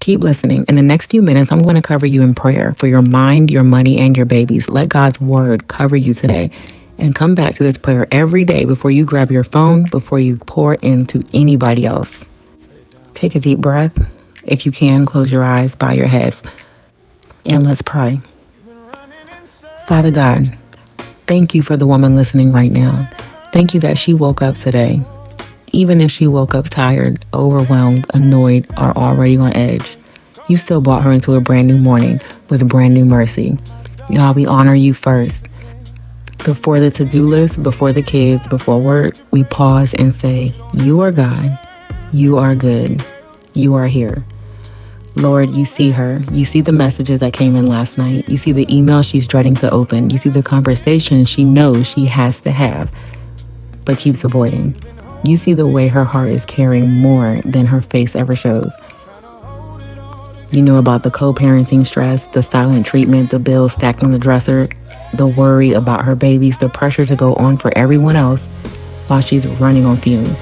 Keep listening. In the next few minutes, I'm going to cover you in prayer for your mind, your money, and your babies. Let God's word cover you today. And come back to this prayer every day before you grab your phone, before you pour into anybody else. Take a deep breath. If you can, close your eyes, bow your head, and let's pray. Father God, thank you for the woman listening right now. Thank you that she woke up today. Even if she woke up tired, overwhelmed, annoyed, or already on edge, you still brought her into a brand new morning with a brand new mercy. God, we honor you first. Before the to-do list, before the kids, before work, we pause and say, you are God, you are good, you are here. Lord, you see her. You see the messages that came in last night. You see the email she's dreading to open. You see the conversation she knows she has to have, but keeps avoiding. You see the way her heart is carrying more than her face ever shows. You know about the co-parenting stress, the silent treatment, the bills stacked on the dresser, the worry about her babies, the pressure to go on for everyone else while she's running on fumes.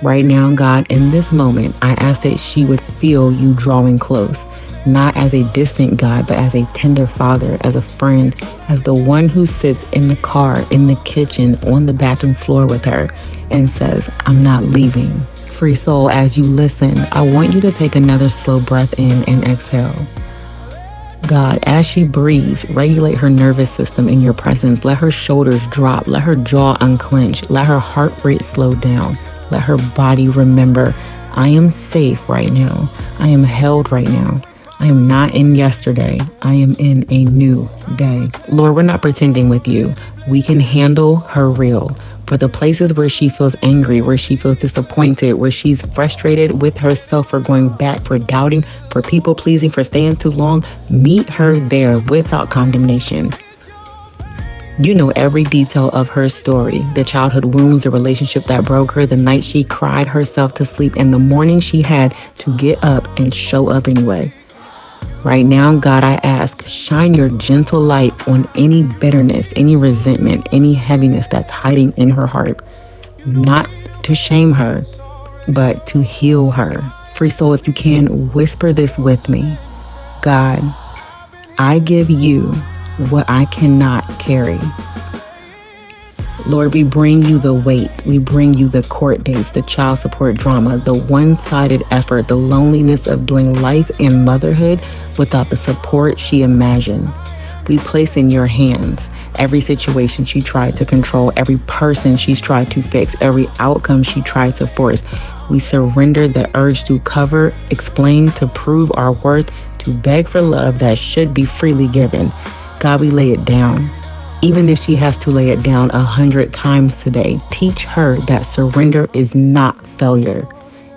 Right now, God, in this moment, I ask that she would feel you drawing close, not as a distant God, but as a tender father, as a friend, as the one who sits in the car, in the kitchen, on the bathroom floor with her and says, I'm not leaving. Free soul, as you listen, I want you to take another slow breath in and exhale. God, as she breathes, regulate her nervous system in your presence. Let her shoulders drop. Let her jaw unclench. Let her heart rate slow down. Let her body remember, I am safe right now. I am held right now. I am not in yesterday. I am in a new day. Lord, we're not pretending with you. We can handle her real. For the places where she feels angry, where she feels disappointed, where she's frustrated with herself for going back, for doubting, for people pleasing, for staying too long, meet her there without condemnation. You know every detail of her story, the childhood wounds, the relationship that broke her, the night she cried herself to sleep, and the morning she had to get up and show up anyway. Right now, God, I ask, shine your gentle light on any bitterness, any resentment, any heaviness that's hiding in her heart. Not to shame her, but to heal her. Free soul, if you can, whisper this with me. God, I give you what I cannot carry. Lord, we bring you the weight. We bring you the court dates, the child support drama, the one-sided effort, the loneliness of doing life and motherhood without the support she imagined. We place in your hands every situation she tried to control, every person she's tried to fix, every outcome she tries to force. We surrender the urge to cover, explain, to prove our worth, to beg for love that should be freely given. God, we lay it down. Even if she has to lay it down 100 times today, teach her that surrender is not failure.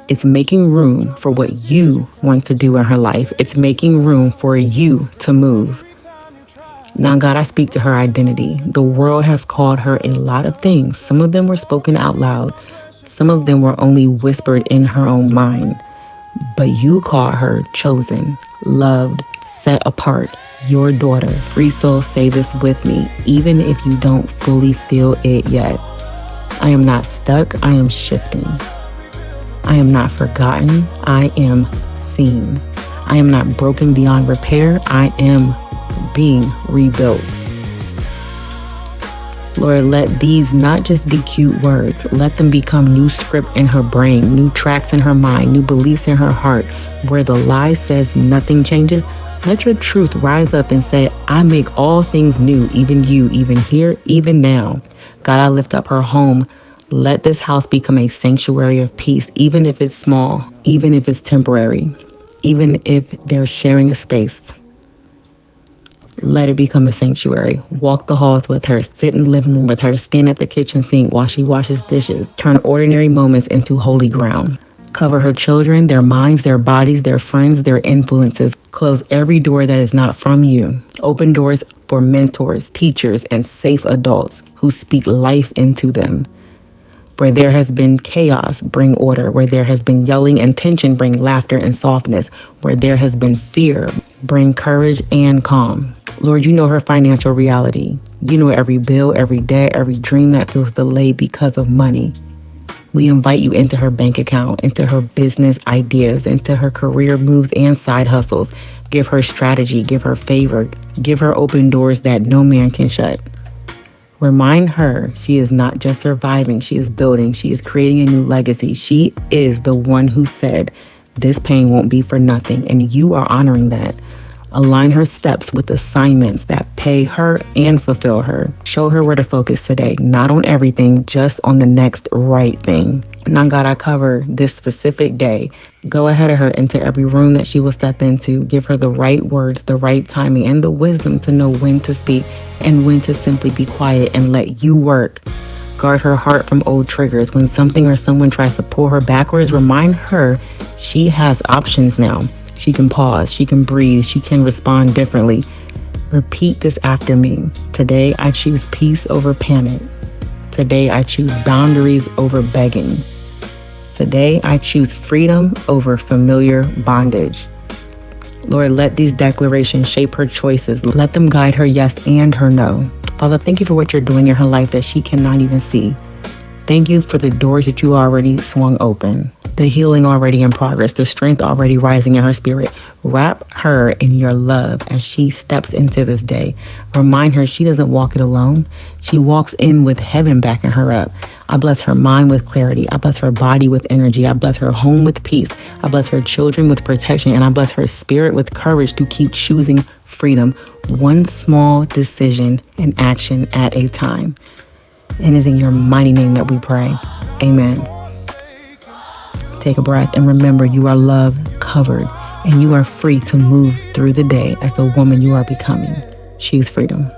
It's making room for what you want to do in her life. It's making room for you to move. Now, God, I speak to her identity. The world has called her a lot of things. Some of them were spoken out loud. Some of them were only whispered in her own mind. But you call her chosen, loved, set apart, your daughter. Free soul, say this with me, even if you don't fully feel it yet. I am not stuck. I am shifting. I am not forgotten. I am seen. I am not broken beyond repair. I am being rebuilt. Lord, let these not just be cute words. Let them become new script in her brain, new tracks in her mind, new beliefs in her heart. Where the lie says nothing changes, let your truth rise up and say, I make all things new, even you, even here, even now. God, I lift up her home. Let this house become a sanctuary of peace, even if it's small, even if it's temporary, even if they're sharing a space. Let it become a sanctuary. Walk the halls with her, sit in the living room with her, stand at the kitchen sink while she washes dishes. Turn ordinary moments into holy ground. Cover her children, their minds, their bodies, their friends, their influences. Close every door that is not from you. Open doors for mentors, teachers, and safe adults who speak life into them. Where there has been chaos, bring order. Where there has been yelling and tension, bring laughter and softness. Where there has been fear, bring courage and calm. Lord, you know her financial reality. You know every bill, every debt, every dream that feels delayed because of money. We invite you into her bank account, into her business ideas, into her career moves and side hustles. Give her strategy, give her favor, give her open doors that no man can shut. Remind her she is not just surviving, she is building, she is creating a new legacy. She is the one who said, this pain won't be for nothing, and you are honoring that. Align her steps with assignments that pay her and fulfill her. Show her where to focus today, not on everything, just on the next right thing. Now, God, I cover this specific day. Go ahead of her into every room that she will step into. Give her the right words, the right timing, and the wisdom to know when to speak and when to simply be quiet and let you work. Guard her heart from old triggers. When something or someone tries to pull her backwards, remind her she has options now. She can pause, she can breathe, she can respond differently. Repeat this after me. Today, I choose peace over panic. Today, I choose boundaries over begging. Today, I choose freedom over familiar bondage. Lord, let these declarations shape her choices. Let them guide her yes and her no. Father, thank you for what you're doing in her life that she cannot even see. Thank you for the doors that you already swung open, the healing already in progress, the strength already rising in her spirit. Wrap her in your love as she steps into this day. Remind her she doesn't walk it alone. She walks in with heaven backing her up. I bless her mind with clarity. I bless her body with energy. I bless her home with peace. I bless her children with protection. And I bless her spirit with courage to keep choosing freedom, one small decision and action at a time. And it's in your mighty name that we pray. Amen. Take a breath and remember you are loved, covered, and you are free to move through the day as the woman you are becoming. Choose freedom.